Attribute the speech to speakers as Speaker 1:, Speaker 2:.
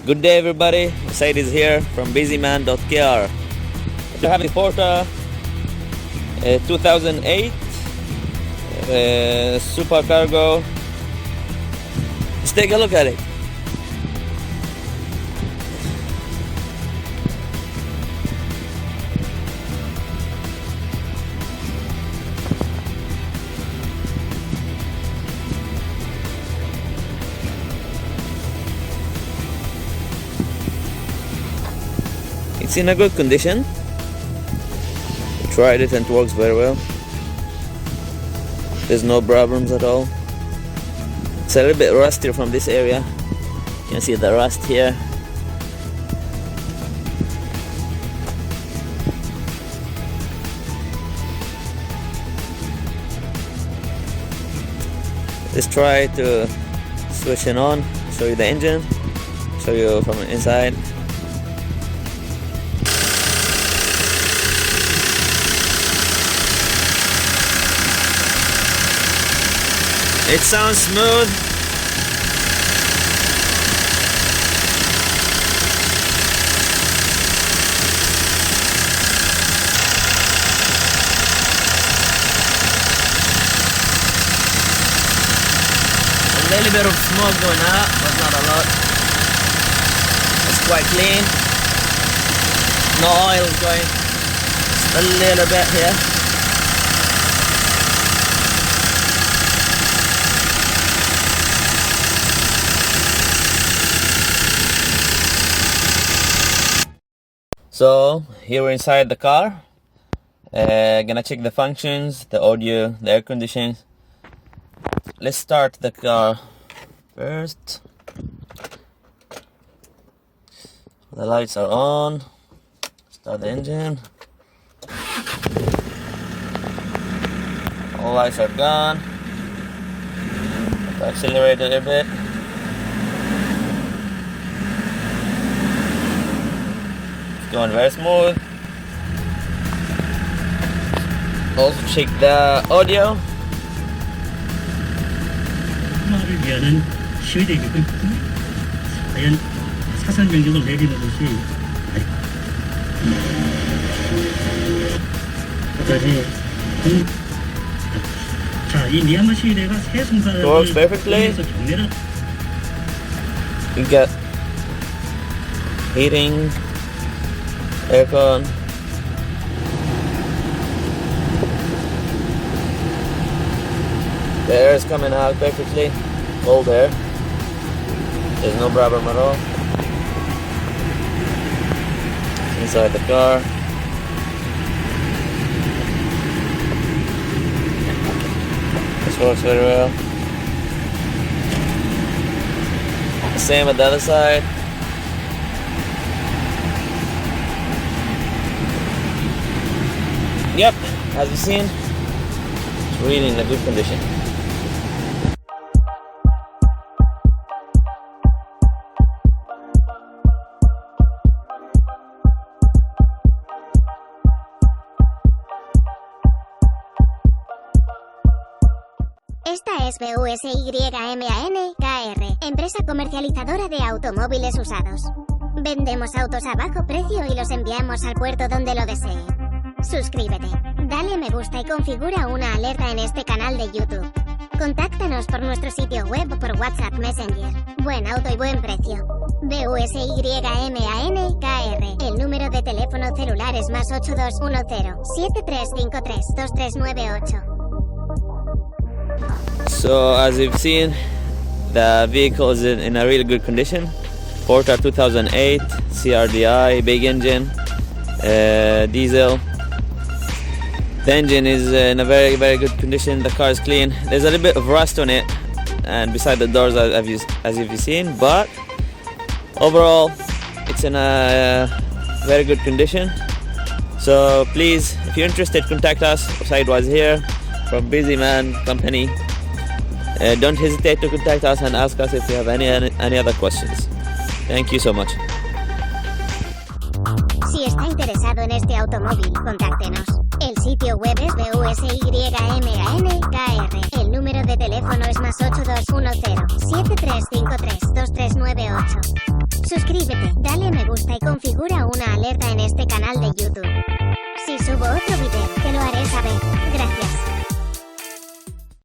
Speaker 1: Good day everybody, Said is here from busyman.kr. We're having PORTER 2008 super cargo. Let's take a look at it. It's in a good condition. We tried it and it works very well. There's no problems at all. It's a little bit rusty from this area. You can see the rust here. Let's try to switch it on, show you the engine, show you from the inside. It sounds smooth. A little bit of smoke going out, but not a lot. It's quite clean. No oil going. Just a little bit here. So here we're inside the car. Gonna check the functions, the audio, the air conditioning. Let's start the car first. The lights are on. Start the engine. All lights are gone. Accelerate a little bit. Going very smooth. Also check the audio.
Speaker 2: 통화를 위한 시위대기군. 과연 사설 명령을 내리는 것이 자, 이 미얀마 시위대가 새 순간을 통해서 경례를.
Speaker 1: You get heating. Aircon. The air is coming out perfectly. Cold air. There's no problem at all. Inside the car. This works very well. The same at the other side. Yep, as you've seen, it's really in a good condition.
Speaker 3: Esta es busyman.kr, empresa comercializadora de automóviles usados. Vendemos autos a bajo precio y los enviamos al puerto donde lo desee. Suscríbete, dale a me gusta y configura una alerta en este canal de YouTube. Contáctanos por nuestro sitio web o por WhatsApp Messenger. Buen auto y buen precio. busyman.kr. El número de teléfono celular es +8210 7353 2398.
Speaker 1: So as you've seen, the vehicle is in a really good condition. PORTER 2008, CRDI, big engine, diesel. The engine is in a very, very good condition. The car is clean. There's a little bit of rust on it, and beside the doors, as you've seen. But overall, it's in a very good condition. So please, if you're interested, contact us. Said was here from Busyman Company. Don't hesitate to contact us and ask us if you have any other questions. Thank you so much.
Speaker 3: Si está interesado en este automóvil, contáctenos. El sitio web es busyman.kr. El número de teléfono es +8210-7353-2398. Suscríbete, dale me gusta y configura una alerta en este canal de YouTube. Si subo otro video, te lo haré saber. Gracias.